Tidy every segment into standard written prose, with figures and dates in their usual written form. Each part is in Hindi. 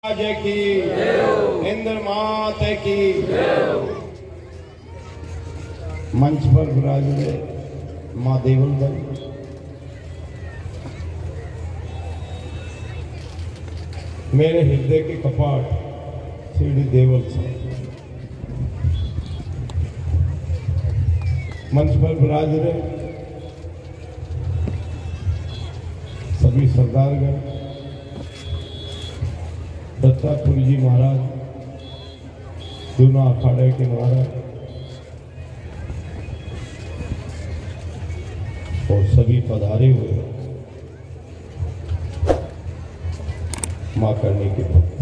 जय की इंद्र माता की। मंच पर विराजे माँ देवल भाई, मेरे हृदय के कपाट श्री देवल साहब। मंच पर विराज रहे सभी सरदारगण, दत्तापुरी जी महाराज, दोनों अखाड़े के महाराज और सभी पधारे हुए मां करने के भक्त।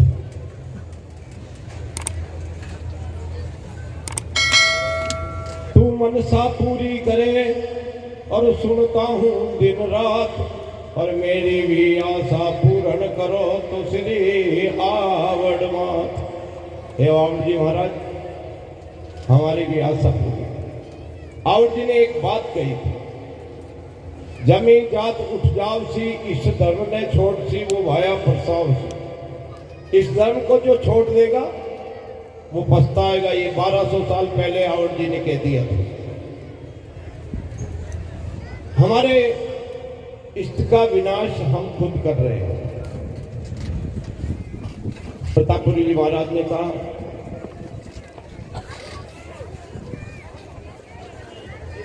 तू मनसा पूरी करे और सुनता हूं दिन रात, और मेरी भी आशा पूर्ण करो तो श्री आवड़ मात। हे आवड़ जी महाराज, हमारी भी आशा पूरी। आवड़ जी ने एक बात कही थी, जमी जात उठ जाव सी, इस धर्म ने छोड़ सी वो भाया प्रसाव सी। इस धर्म को जो छोड़ देगा वो पछताएगा। ये 1200 साल पहले आवड़ जी ने कह दिया था। हमारे इष्ट का विनाश हम खुद कर रहे हैं। प्रतापपुरी जी महाराज ने कहा,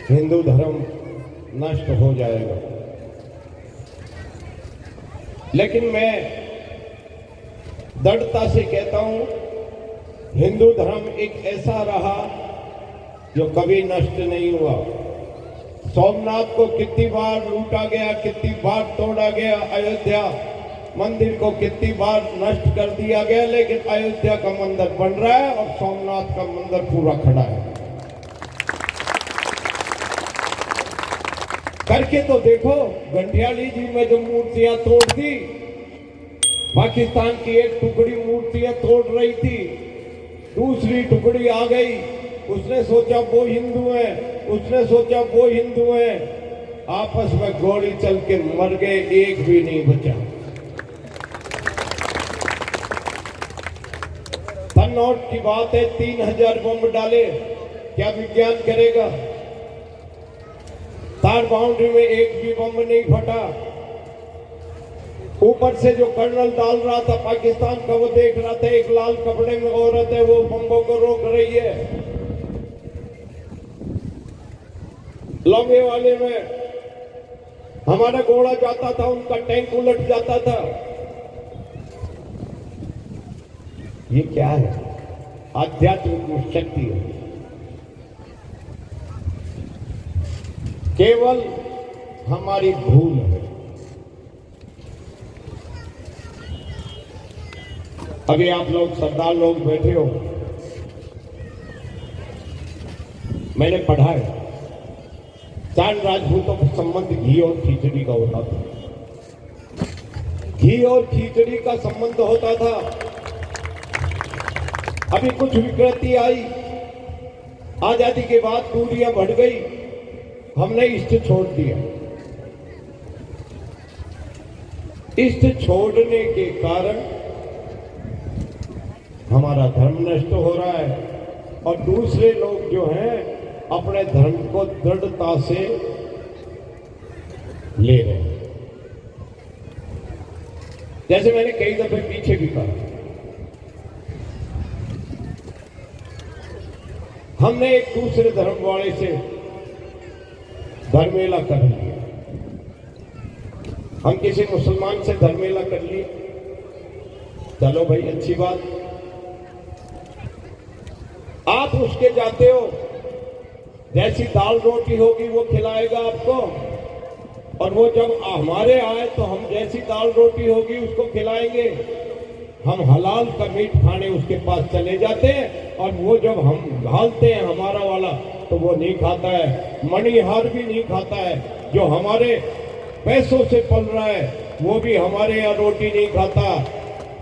हिंदू धर्म नष्ट हो जाएगा, लेकिन मैं दृढ़ता से कहता हूं, हिंदू धर्म एक ऐसा रहा जो कभी नष्ट नहीं हुआ। सोमनाथ को कितनी बार लूटा गया, कितनी बार तोड़ा गया, अयोध्या मंदिर को कितनी बार नष्ट कर दिया गया, लेकिन अयोध्या का मंदिर बन रहा है और सोमनाथ का मंदिर पूरा खड़ा है। करके तो देखो, गंडियाली जी में जो मूर्तियां तोड़ दी, पाकिस्तान की एक टुकड़ी मूर्तियां तोड़ रही थी, दूसरी टुकड़ी आ गई, उसने सोचा वो हिंदू है, उसने सोचा वो हिंदू है, आपस में गोली चल के मर गए, एक भी नहीं बचा। तन्नौट की बात है, 3000 बम डाले, क्या विज्ञान करेगा? तार बाउंड्री में एक भी बम नहीं फटा। ऊपर से जो कर्नल डाल रहा था पाकिस्तान का, वो देख रहा था एक लाल कपड़े में औरत है, वो बम्बों को रोक रही है। लौंगे वाले में हमारा घोड़ा जाता था, उनका टैंक उलट जाता था। ये क्या है? आध्यात्मिक शक्ति है। केवल हमारी भूल है। अभी आप लोग सरदार लोग बैठे हो, मैंने पढ़ा है, चार राजपूतों का संबंध घी और खिचड़ी का होता था। घी और खिचड़ी का संबंध होता था। अभी कुछ विकृति आई, आजादी के बाद दूरियां बढ़ गई, हमने इष्ट छोड़ दिया। इष्ट छोड़ने के कारण हमारा धर्म नष्ट हो रहा है, और दूसरे लोग जो हैं अपने धर्म को दृढ़ता से ले रहे हैं। जैसे मैंने कई दफे पीछे भी कहा, हमने एक दूसरे धर्म वाले से धर्मेला कर लिया। हम किसी मुसलमान से धर्मेला कर लिए, चलो भाई अच्छी बात, आप उसके जाते हो, जैसी दाल रोटी होगी वो खिलाएगा आपको, और वो जब हमारे आए तो हम जैसी दाल रोटी होगी उसको खिलाएंगे। हम हलाल का मीट खाने उसके पास चले जाते हैं, और वो जब हम घालते हैं हमारा वाला तो वो नहीं खाता है, मणिहार भी नहीं खाता है। जो हमारे पैसों से पल रहा है वो भी हमारे यहाँ रोटी नहीं खाता।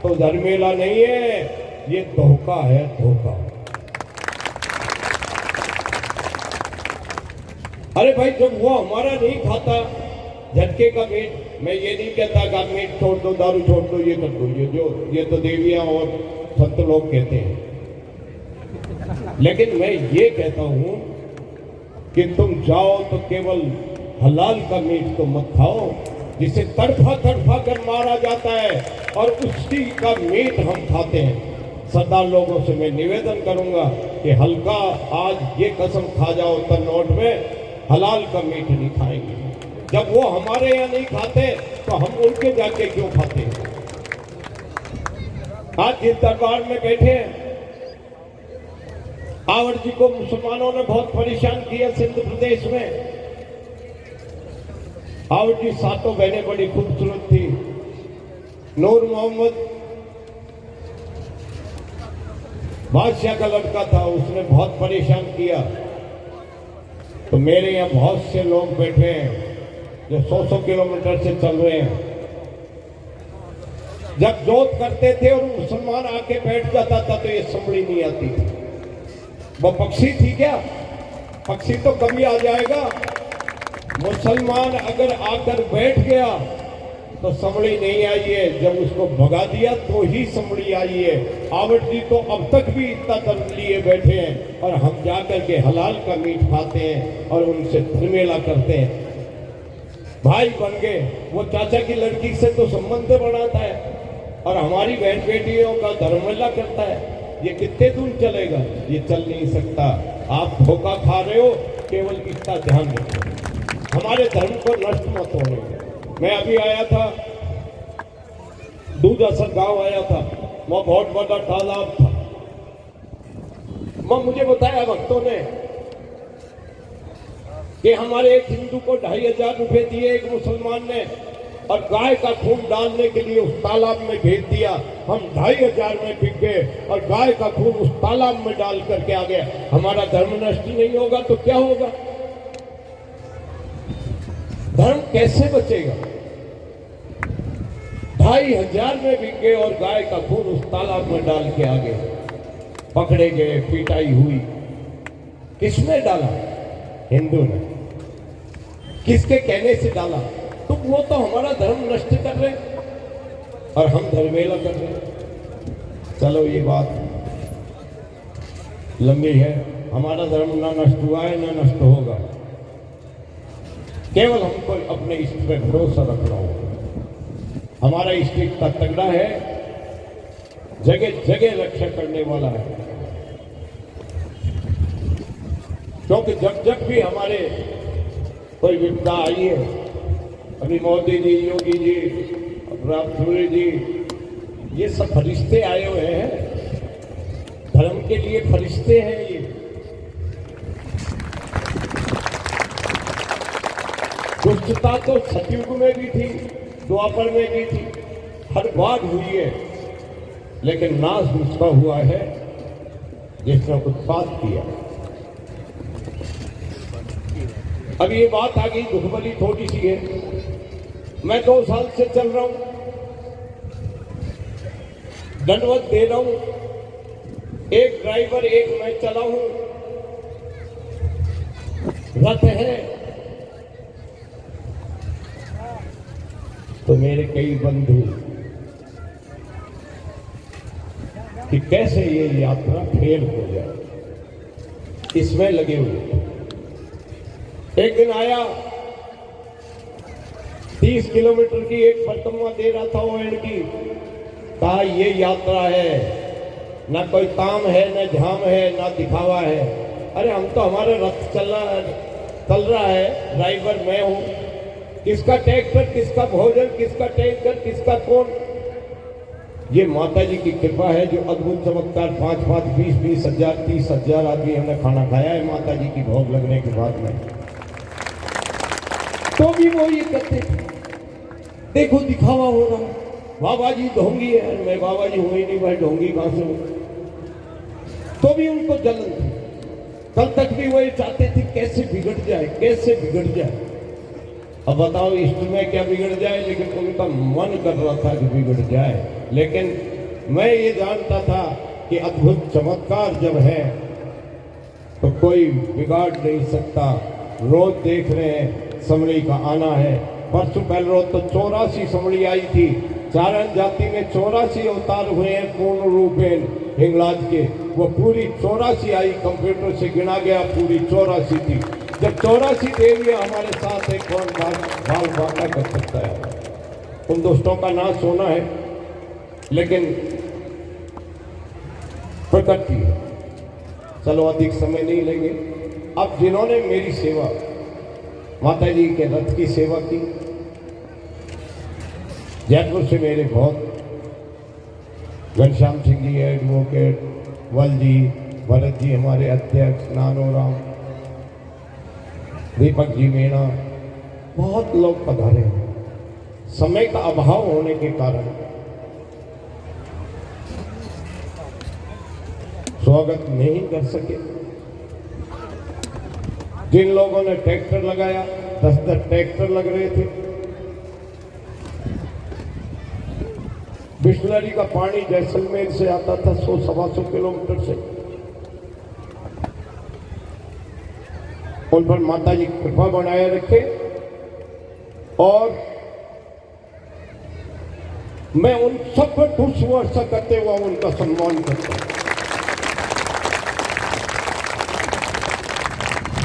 तो धर्मेला नहीं है, ये धोखा है, धोखा। अरे भाई, जब वो हमारा नहीं खाता, झटके का मीट, मैं ये नहीं कहता कि आप मीट छोड़ दो, दारू छोड़ दो, ये कर दो, ये तो देवियां और संत लोग कहते हैं। लेकिन मैं ये कहता हूं कि तुम जाओ तो केवल हलाल का मीट तो मत खाओ, जिसे तड़फा तड़फा कर मारा जाता है और उसी का मीट हम खाते हैं। सरदार लोगों से मैं निवेदन करूंगा कि हल्का आज ये कसम खा जाओ तन्नोट में, हलाल का मीट नहीं खाएंगे। जब वो हमारे यहाँ नहीं खाते तो हम उनके जाके क्यों खाते हैं? आज जिस दरबार में बैठे हैं, आवड़ जी को मुसलमानों ने बहुत परेशान किया सिंध प्रदेश में। आवड़ जी सातों बहनें बड़ी खूबसूरत थी। नूर मोहम्मद बादशाह का लड़का था, उसने बहुत परेशान किया। तो मेरे यहाँ बहुत से लोग बैठे हैं जो 100-100 किलोमीटर से चल रहे हैं। जब जोत करते थे और मुसलमान आके बैठ जाता था तो ये संभली नहीं आती थी। वो पक्षी थी क्या? पक्षी तो कभी आ जाएगा। मुसलमान अगर आकर बैठ गया तो संभली नहीं आई है, जब उसको भगा दिया तो ही संभली आई है। आवड़ जी तो अब तक भी इतना दर्द लिए बैठे हैं और हम जाकर के हलाल का मीट खाते हैं और उनसे धर्मेला करते हैं। भाई बन गए, वो चाचा की लड़की से तो संबंध बढ़ाता है और हमारी बहन बेटियों का धर्मेला करता है। ये कितने दूर चलेगा? ये चल नहीं सकता। आप धोखा खा रहे हो, केवल इतना ध्यान रखो, हमारे धर्म को नष्ट मत होने। मैं अभी आया था, दूध असर गांव आया था, वहां बहुत बड़ा तालाब था। वहां मुझे बताया भक्तों ने कि हमारे एक हिंदू को 2500 रुपए दिए एक मुसलमान ने और गाय का खून डालने के लिए उस तालाब में भेज दिया। हम 2500 में बिक गए और गाय का खून उस तालाब में डाल करके आ गया। हमारा धर्म नष्ट नहीं होगा तो क्या होगा? धर्म कैसे बचेगा? 2500 में बिक गए और गाय का खून उस तालाब में डाल के आ गए। पकड़े गए, पिटाई हुई। किसने डाला? हिंदू ने। किसके कहने से डाला? तो वो तो हमारा धर्म नष्ट कर रहे और हम धर्मेला कर रहे। चलो ये बात लंबी है। हमारा धर्म ना नष्ट हुआ है ना नष्ट होगा। केवल हमको अपने इष्ट पे भरोसा रखना होगा। हमारा इष्ट इतना तगड़ा है, जगह जगह रक्षा करने वाला है। क्योंकि जब जब भी हमारे कोई विपदा आई है, अभी मोदी जी, योगी जी, रामसूरी जी, ये सब फरिश्ते आए हुए हैं। धर्म के लिए फरिश्ते हैं ये। दुष्टता तो सतयुग में भी थी, द्वापर में भी थी, हर बार हुई है, लेकिन नाश उसका हुआ है जिसने उत्पात किया। अब ये बात आ गई, दुख भरी थोड़ी सी है। मैं 2 साल से चल रहा हूं, दंडवत दे रहा हूं। एक ड्राइवर, एक मैं चला हूं। रथ है तो मेरे कई बंधु कि कैसे ये यात्रा फेल हो जाए, इसमें लगे हुए। एक दिन आया, 30 किलोमीटर की एक परिक्रमा दे रहा था वो की। कहा ये यात्रा है, ना कोई ताम है, ना झाम है, ना दिखावा है। अरे हम तो हमारा रथ चल रहा है, ड्राइवर मैं हूं। किसका ट्रैक्टर, किसका भोजन, किसका टैंकर, किसका कौन? ये माता जी की कृपा है जो अद्भुत चमत्कार 5-5, 20-20 हजार, 30,000 आदमी हमने खाना खाया है माता जी की भोग लगने के बाद में। तो भी वो ये कहते थे, देखो दिखावा हो रहा है, बाबा जी ढोंगी है। मैं बाबा जी हुई नहीं भाई, ढोंगी कहां से हूं? तो भी उनको जलन थी। कल तक भी वो ये चाहते थे कैसे बिगड़ जाए, कैसे बिगड़ जाए। अब बताओ इष्ट में क्या बिगड़ जाए, लेकिन उनका मन कर रहा था कि बिगड़ जाए। लेकिन मैं ये जानता था कि अद्भुत चमत्कार जब है तो कोई बिगाड़ नहीं सकता। रोज देख रहे हैं समरी का आना है, परसों पहले रोज तो 84 समड़ी आई थी। चारण जाति में 84 अवतार हुए हैं पूर्ण रूपेण हिंगलाज के, वो पूरी 84 आई, कंप्यूटर से गिना गया पूरी 84 थी। जब 84 देवियां हमारे साथ है, कौन बाल बाता कर सकता है? उन दोस्तों का नाश होना है, लेकिन प्रकृति है। चलो अधिक समय नहीं लेंगे। अब जिन्होंने मेरी सेवा, माता जी के रथ की सेवा की, जयपुर से मेरे बहुत, घनश्याम सिंह जी एडवोकेट, वल जी, भरत जी हमारे अध्यक्ष, नानोराम, दीपक जी मीणा, बहुत लोग पधारे हैं। समय का अभाव होने के कारण स्वागत नहीं कर सके। जिन लोगों ने ट्रैक्टर लगाया, 10-10 ट्रैक्टर लग रहे थे। बिस्लरी का पानी जैसलमेर से आता था 100-125 किलोमीटर से। उन पर माता जी कृपा बनाए रखे और मैं उन सब पर खुश वर्षा करते हुए उनका सम्मान करता हूं,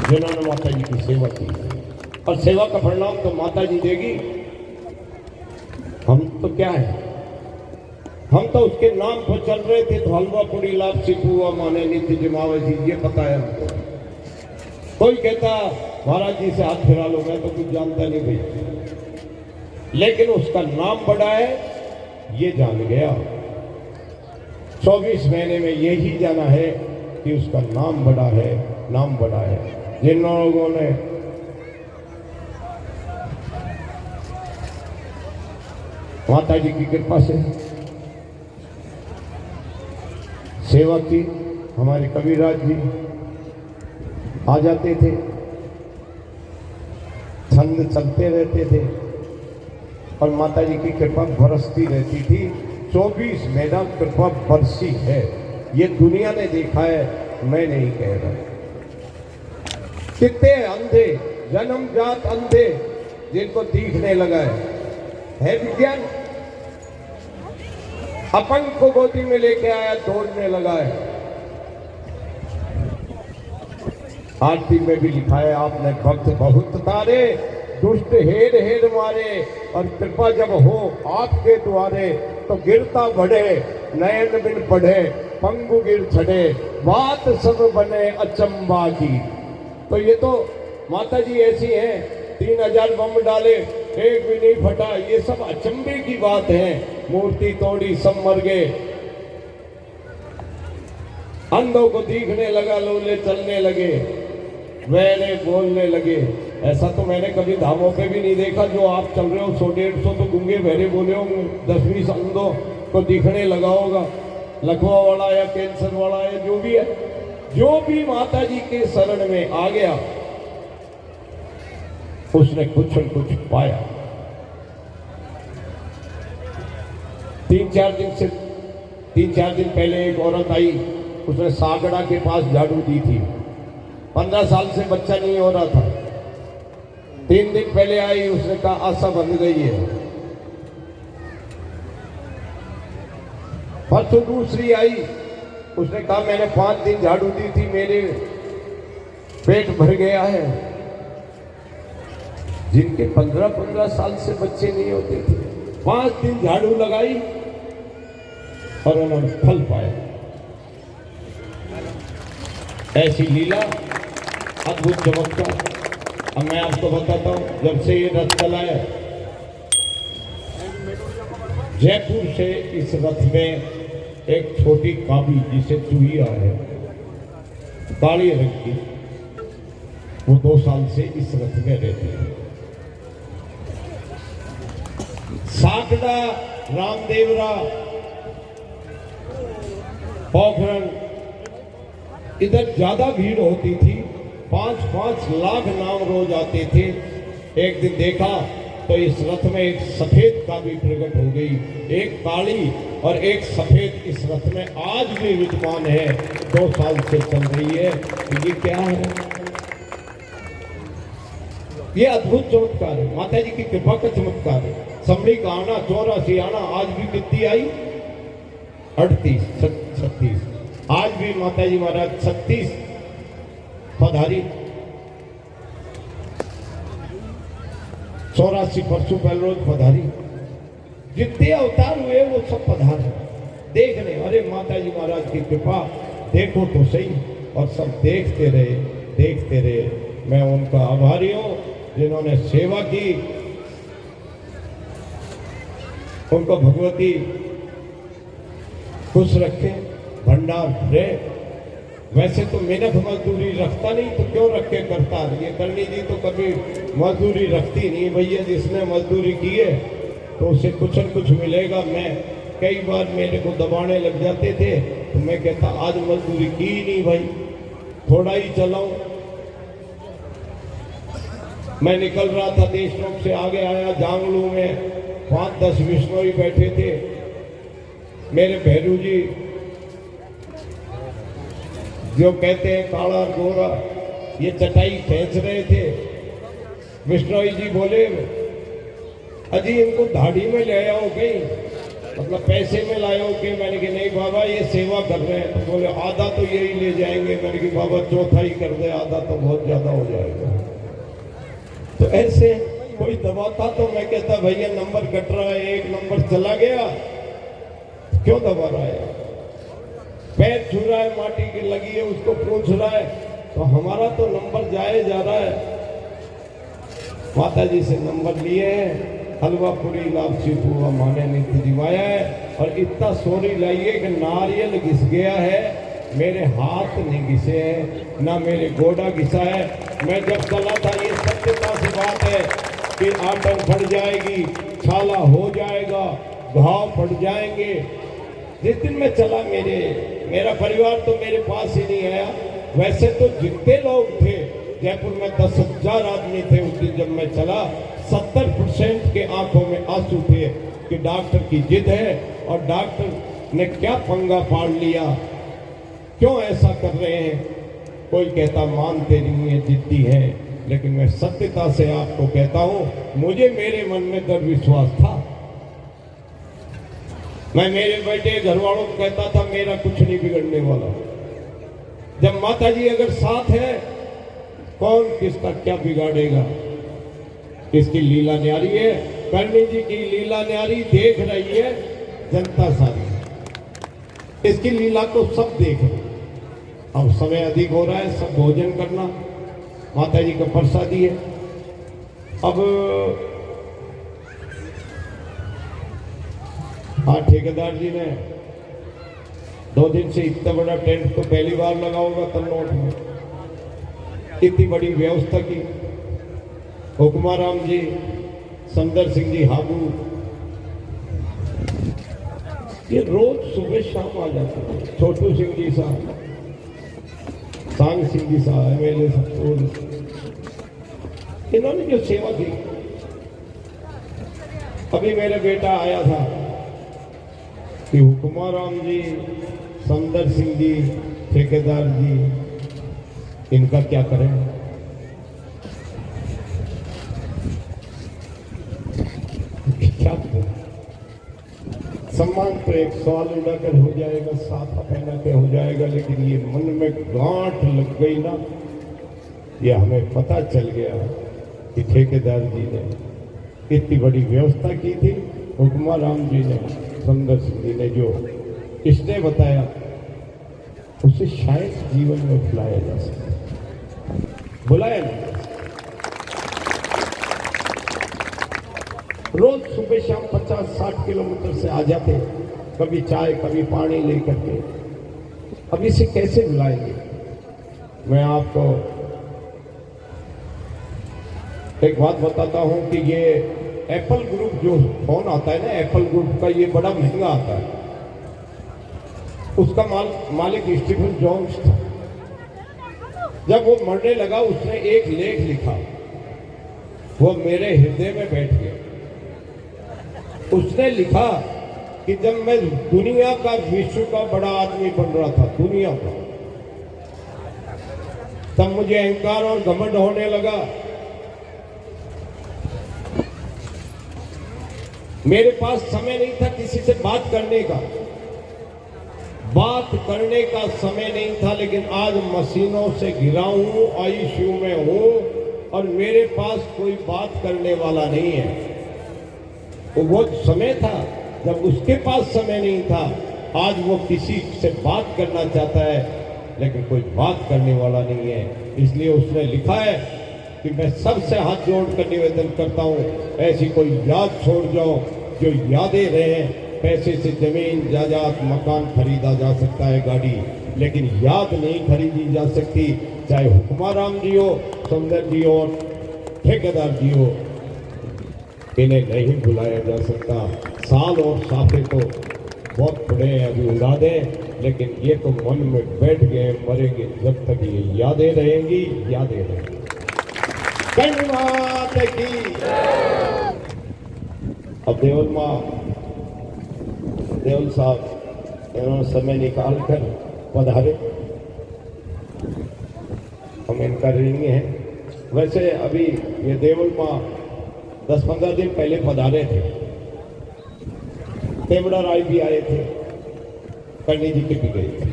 जिन्होंने माता जी की सेवा की। और सेवा का परिणाम तो माता जी देगी। हम तो क्या है, हम तो उसके नाम पर चल रहे थे, तो हलवा पूरी लापसी पुआ माने नित्य जमावे जी, ये पता है हमको। कोई कहता महाराज जी से हाथ फिरा लो, मैं तो कुछ जानता नहीं भाई, लेकिन उसका नाम बड़ा है ये जान गया। 24 महीने में यही जाना है कि उसका नाम बड़ा है, नाम बड़ा है। जिन लोगों ने माता जी की कृपा से सेवा की, हमारे कबीरराज जी आ जाते थे, छंद चलते रहते थे और माता जी की कृपा बरसती रहती थी। 24 महीना कृपा बरसी है, ये दुनिया ने देखा है, मैं नहीं कह रहा। कितने अंधे, जन्मजात अंधे जिनको दिखने लगा है विज्ञान। अपंग को गोदी में लेके आया, दौड़ने लगा है। आरती में भी लिखा है आपने, भक्त बहुत तारे, दुष्ट हेर हेर मारे, और कृपा जब हो आपके द्वारे, तो गिरता बढ़े, नयन बिन पढ़े, पंगु गिर छड़े, बात सब बने अचंबा की। तो ये तो माता जी ऐसी हैं, 3000 बम डाले, एक भी नहीं फटा, ये सब अचंबे की बात है। मूर्ति तोड़ी सब मर गए, अंधों को दिखने लगा, लोले चलने लगे, वैले बोलने लगे। ऐसा तो मैंने कभी धामों पे भी नहीं देखा। जो आप चल रहे हो 100-150 तो गूंगे बहरे बोले होंगे, 10-20 अंधों को दिखने लगा होगा। लकवा वाला या कैंसर वाला या जो भी है, जो भी माता जी के शरण में आ गया उसने कुछ न कुछ पाया। 3-4 दिन पहले एक औरत आई, उसने सागड़ा के पास झाड़ू दी थी। 15 साल से बच्चा नहीं हो रहा था। 3 दिन पहले आई, उसने कहा आशा बंध गई है। परसों दूसरी आई, उसने कहा मैंने 5 दिन झाड़ू दी थी, मेरे पेट भर गया है। जिनके 15-15 साल से बच्चे नहीं होते थे, 5 दिन झाड़ू लगाई और उन्होंने फल पाया। ऐसी लीला, अद्भुत चमत्कार। अब मैं आपको बताता हूं, जब से ये रथ चला है जयपुर से, इस रथ में एक छोटी काबी जिसे चूहिया है, काली रंग की, वो 2 साल से इस रथ में रहती है। साकड़ा, रामदेवरा, पोखरण, इधर ज्यादा भीड़ होती थी। 5-5 लाख नाम रोज आते थे। एक दिन देखा तो इस रथ में एक सफेद काबी प्रकट हो गई, एक काली और एक सफेद इस रथ में आज भी विद्यमान है, 2 साल से चल रही है। तो ये क्या है? ये अद्भुत चमत्कार है, माता जी की कृपा का चमत्कार है। समड़ी का आना 84 आना, आज भी कितनी आई 38 36, आज भी माता जी महाराज 36 पधारी। 84 परसों पहले रोज पधारी। जितने अवतार हुए वो सब पधारे देखने। अरे माता जी महाराज की कृपा देखो तो सही। और सब देखते रहे। मैं उनका आभारी हूँ जिन्होंने सेवा की। उनको भगवती खुश रखे, भंडार भरे। वैसे तो मेहनत मजदूरी रखता नहीं तो क्यों रखे करता। ये करनी जी तो कभी मजदूरी रखती नहीं। भैया जिसने मजदूरी की है तो उसे कुछ न कुछ मिलेगा। मैं कई बार मेरे को दबाने लग जाते थे तो मैं कहता आज मजदूरी की ही नहीं भाई, थोड़ा ही चलाऊं। मैं निकल रहा था देशमुख से, आगे आया जांगलू में 5-10 विष्णोई बैठे थे। मेरे भैरू जी जो कहते हैं काला गोरा, ये चटाई खींच रहे थे। विष्णोई जी बोले अजी इनको दाढ़ी में ले आओ कहीं, मतलब पैसे में लाए हो कि। मैंने कहा नहीं बाबा ये सेवा कर रहे हैं। तो बोले आधा तो यही ले जाएंगे। मैंने कहा बाबा चौथा ही कर दे, आधा तो बहुत ज्यादा हो जाएगा। तो ऐसे कोई दबाता तो मैं कहता भैया नंबर कट रहा है, एक नंबर चला गया, क्यों दबा रहा है। पैर छू रहा है, माटी की लगी है उसको पूछ रहा है, तो हमारा तो नंबर जाए जा रहा है। माता जी से नंबर लिए हैं। हलवा पूरी लापसी पुआ माने नित्य जिवाया है। और इतना सोरी लाइए कि नारियल घिस गया है, मेरे हाथ नहीं घिसे हैं, ना मेरे गोड़ा घिसा है। मैं जब चला था, ये सत्यता से बात है कि आटन फट जाएगी, छाला हो जाएगा, घाव फट जाएंगे। जिस दिन मैं चला मेरा परिवार तो मेरे पास ही नहीं आया। वैसे तो जितने लोग थे जयपुर में 10,000 आदमी थे उस दिन जब मैं चला, 70% के आंखों में आंसू थे कि डॉक्टर की जिद है और डॉक्टर ने क्या पंगा फाड़ लिया, क्यों ऐसा कर रहे हैं। कोई कहता मानते नहीं है, जिद्दी है। लेकिन मैं सत्यता से आपको कहता हूं, मुझे मेरे मन में दृढ़ विश्वास था। मैं मेरे बेटे घर वालों को कहता था मेरा कुछ नहीं बिगड़ने वाला। जब माता जी अगर साथ है, कौन किसका क्या बिगाड़ेगा। इसकी लीला न्यारी है, करणी जी की लीला न्यारी, देख रही है जनता सारी। इसकी लीला को सब देख रहे। अब समय अधिक हो रहा है, सब भोजन करना, माता जी का प्रसादी है। अब हाँ, ठेकेदार जी ने 2 दिन से इतना बड़ा टेंट तो पहली बार लगा होगा तन्नौट में, इतनी बड़ी व्यवस्था की। हुक्माराम जी, सुंदर सिंह जी हाबू, ये रोज सुबह शाम आ जाते थे। छोटू सिंह जी साहब, सांग सिंह जी साहब, MLA साहब, इन्होंने जो सेवा की। अभी मेरा बेटा आया था कि हुक्माराम जी, सुंदर सिंह जी, ठेकेदार जी, इनका क्या करें। क्या सम्मान तो एक सवाल उड़ाकर हो जाएगा, साथ पहना के हो जाएगा, लेकिन ये मन में गांठ लग गई ना। ये हमें पता चल गया कि ठेकेदार जी ने इतनी बड़ी व्यवस्था की थी, हुक्माराम जी ने, सुंदर सिंह जी ने, जो इसने बताया उसे शायद जीवन में बुलाया जा सकता। बुलाया नहीं। रोज सुबह शाम 50-60 किलोमीटर से आ जाते, कभी चाय कभी पानी लेकर के। अब इसे कैसे बुलाएंगे। मैं आपको एक बात बताता हूं कि ये एप्पल ग्रुप जो फोन आता है ना, एप्पल ग्रुप का, ये बड़ा महंगा आता है। उसका मालिक स्टीफन जॉन्स था। जब वो मरने लगा उसने एक लेख लिखा, वो मेरे हृदय में बैठ गया। उसने लिखा कि जब मैं दुनिया का, विश्व का बड़ा आदमी बन रहा था, दुनिया का, तब मुझे अहंकार और घमंड होने लगा मेरे पास समय नहीं था किसी से बात करने का समय नहीं था, लेकिन आज मशीनों से घिरा हूं, आईसीयू में हूं और मेरे पास कोई बात करने वाला नहीं है। तो वो समय था जब उसके पास समय नहीं था, आज वो किसी से बात करना चाहता है लेकिन कोई बात करने वाला नहीं है। इसलिए उसने लिखा है कि मैं सबसे हाथ जोड़कर निवेदन करता हूं, ऐसी कोई याद छोड़ जाओ जो यादें रहे। पैसे से जमीन जायदाद मकान खरीदा जा सकता है, गाड़ी, लेकिन याद नहीं खरीदी जा सकती। चाहे हुक्माराम जी हो, सुंदर जी हो, ठेकेदार जी हो, इन्हें नहीं भुलाया जा सकता। साल और साफे तो बहुत बड़े हैं, अभी उड़ा दें, लेकिन ये तो मन में बैठ गए, मरेंगे जब तक ये यादें रहेंगी, यादें रहेंगी। धन्यवाद की। अब देवल साहब इन्होंने समय निकाल कर पधारे, हम इनका ऋणी हैं। वैसे अभी ये देवल माँ 10-15 दिन पहले पधारे थे, तेवड़ा राय भी आए थे, करणी जी के भी गए थे।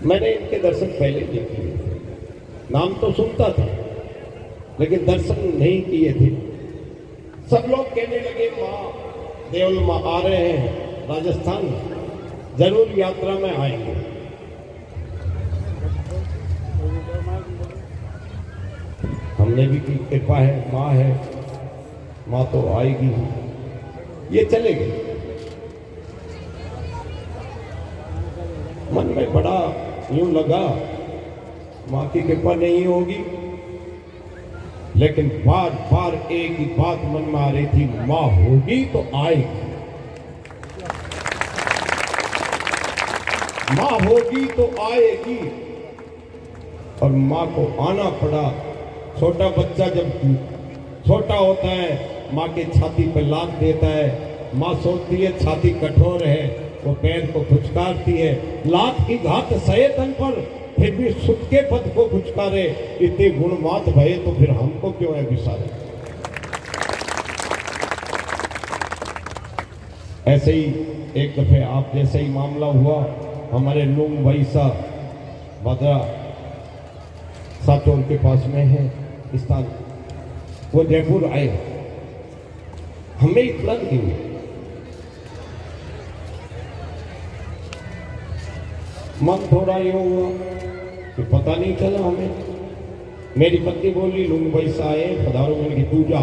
मैंने इनके दर्शन पहले नहीं किए थे, नाम तो सुनता था लेकिन दर्शन नहीं किए थे। सब लोग कहने लगे माँ देवल माँ आ रहे हैं राजस्थान, जरूर यात्रा में आएंगे। हमने भी की, कृपा है, माँ है, माँ तो आएगी, ये चलेगी। मन में बड़ा यूं लगा माँ की कृपा नहीं होगी, लेकिन बार बार एक ही बात मन में आ रही थी, माँ होगी तो आएगी, माँ होगी तो आएगी। और माँ को आना पड़ा। छोटा बच्चा जब छोटा होता है, माँ के छाती पर लात देता है, माँ सोचती है छाती कठोर है, वो पैर को फुचकारती है, लात की घात सहे तन पर, फिर भी सुख के पद को फुचकारे। इतने गुणवात भये तो फिर हमको क्यों है विसारे। ऐसे ही एक दफे आप जैसे ही मामला हुआ, हमारे लूंग भाई साहब बदरा सातोर के पास में है स्थान, वो जयपुर आए, हमें इतना नहीं हुआ। मन थोड़ा ये हुआ कि पता नहीं चला हमें। मेरी पत्नी बोली लूंग भाई साहब आए, पधारो। मैंने की तू जा,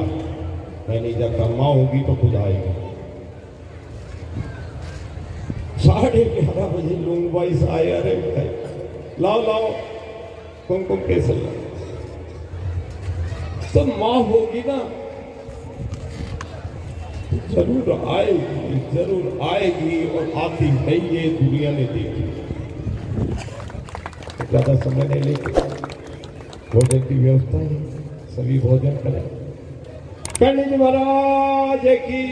मैं नहीं जाता, माँ होगी तो खुद आएगी। 11:30 बजे लूंग भाई साहब आए, अरे लाओ लाओ कुमकुम केसर लाओ। तो माँ होगी ना, जरूर आएगी, जरूर आएगी, और आती है, ये दुनिया ने देखी। ज्यादा समय नहीं लेके भोजन की व्यवस्था है, सभी भोजन करें। करणी जी महाराज की